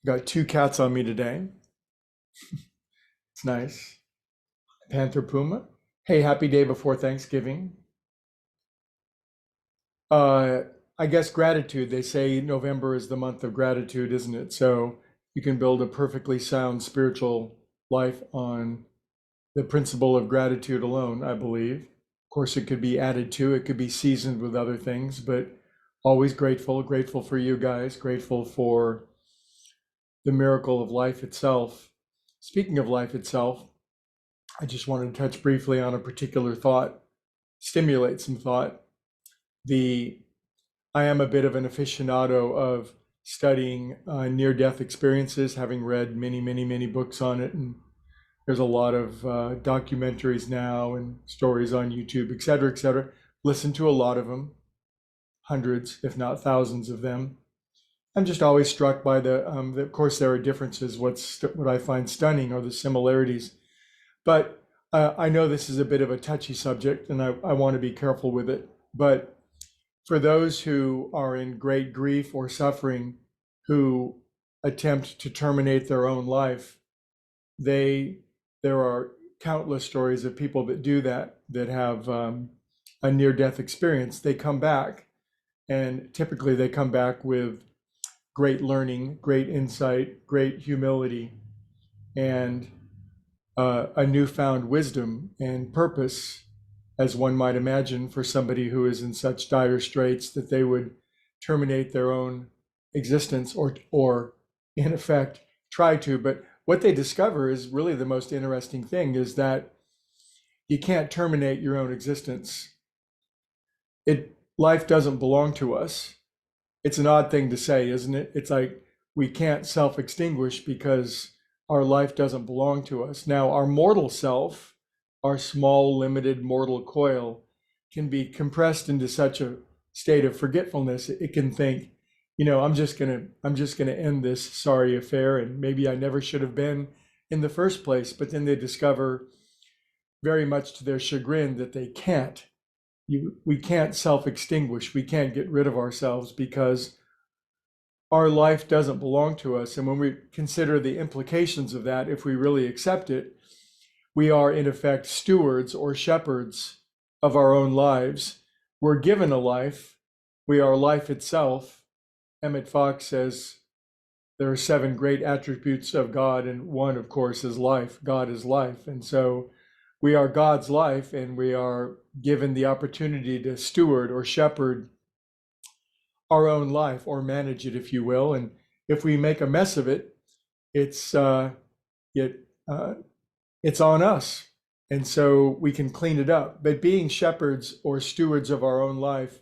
Got two cats on me today. It's nice. Panther Puma. Hey, happy day before Thanksgiving. Uh, I guess gratitude. They say November is the month of gratitude, isn't it? So you can build a perfectly sound spiritual life on the principle of gratitude alone, I believe. Of course, it could be added to, it could be seasoned with other things, but always grateful, grateful for you guys, grateful for the miracle of life itself. Speaking of life itself, I just wanted to touch briefly on a particular thought, stimulate some thought. The I am a bit of an aficionado of studying near-death experiences, having read many, many, many books on it, and there's a lot of documentaries now and stories on YouTube, et cetera, et cetera. Listen to a lot of them, hundreds, if not thousands of them. I'm just always struck by of course, there are differences. What I find stunning are the similarities. But I know this is a bit of a touchy subject, and I want to be careful with it. But for those who are in great grief or suffering, who attempt to terminate their own life, there are countless stories of people that do that, that have a near-death experience. They come back, and typically they come back with great learning, great insight, great humility, and a newfound wisdom and purpose, as one might imagine, for somebody who is in such dire straits that they would terminate their own existence, or in effect try to. But what they discover is really the most interesting thing, is that you can't terminate your own existence. Life doesn't belong to us. It's an odd thing to say, isn't it? It's like we can't self-extinguish because our life doesn't belong to us. Now, our mortal self, our small, limited mortal coil, can be compressed into such a state of forgetfulness. It can think, I'm just gonna end this sorry affair, and maybe I never should have been in the first place. But then they discover, very much to their chagrin, that they can't. We can't self-extinguish. We can't get rid of ourselves because our life doesn't belong to us. And when we consider the implications of that, if we really accept it, we are in effect stewards or shepherds of our own lives. We're given a life. We are life itself. Emmett Fox says there are 7 great attributes of God, and one, of course, is life. God is life. And so we are God's life, and we are given the opportunity to steward or shepherd our own life, or manage it, if you will. And if we make a mess of it, it's on us. And so we can clean it up. But being shepherds or stewards of our own life,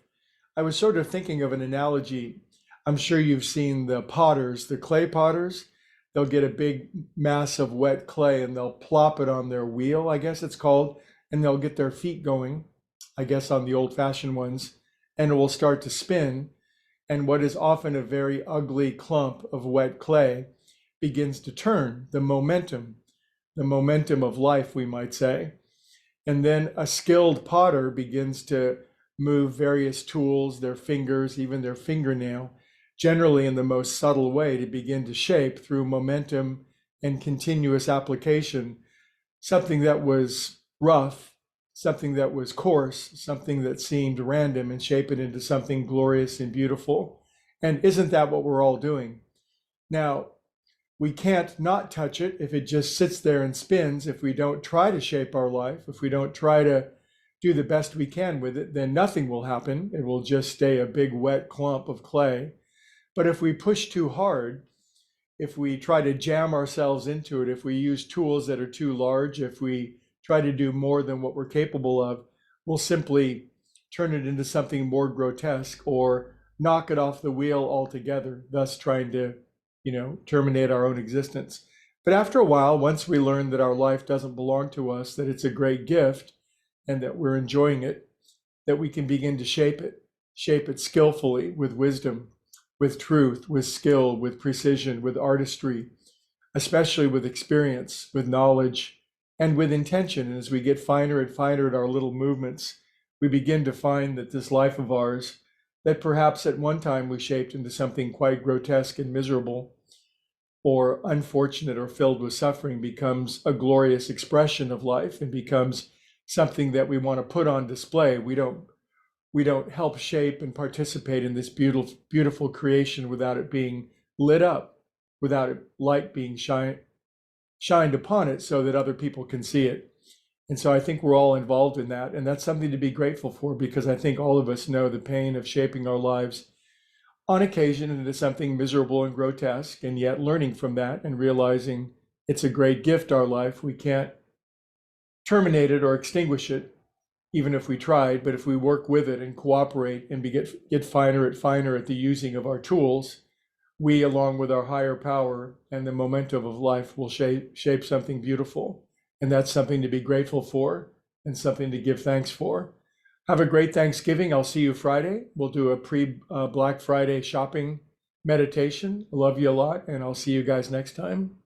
I was sort of thinking of an analogy. I'm sure you've seen the potters, the clay potters. They'll get a big mass of wet clay and they'll plop it on their wheel, I guess it's called, and they'll get their feet going, I guess on the old-fashioned ones, and it will start to spin. And what is often a very ugly clump of wet clay begins to turn, the momentum of life, we might say. And then a skilled potter begins to move various tools, their fingers, even their fingernail, generally in the most subtle way, to begin to shape through momentum and continuous application something that was rough, something that was coarse, something that seemed random, and shape it into something glorious and beautiful. And isn't that what we're all doing? Now, we can't not touch it if it just sits there and spins. If we don't try to shape our life, if we don't try to do the best we can with it, then nothing will happen. It will just stay a big wet clump of clay. But if we push too hard, if we try to jam ourselves into it, if we use tools that are too large, if we try to do more than what we're capable of, we'll simply turn it into something more grotesque, or knock it off the wheel altogether, thus trying to, terminate our own existence. But after a while, once we learn that our life doesn't belong to us, that it's a great gift, and that we're enjoying it, that we can begin to shape it skillfully, with wisdom, with truth, with skill, with precision, with artistry, especially with experience, with knowledge, and with intention. And as we get finer and finer at our little movements, we begin to find that this life of ours, that perhaps at one time we shaped into something quite grotesque and miserable, or unfortunate or filled with suffering becomes a glorious expression of life and becomes something that we want to put on display. We don't help shape and participate in this beautiful creation without it being lit up, without it light being shined upon it so that other people can see it. And so I think we're all involved in that, and that's something to be grateful for, because I think all of us know the pain of shaping our lives on occasion into something miserable and grotesque, and yet learning from that and realizing it's a great gift, our life. We can't terminate it or extinguish it, even if we tried, but if we work with it and cooperate and get finer at the using of our tools, we, along with our higher power and the momentum of life, will shape something beautiful. And that's something to be grateful for and something to give thanks for. Have a great Thanksgiving. I'll see you Friday. We'll do a pre-Black Friday shopping meditation. I love you a lot, and I'll see you guys next time.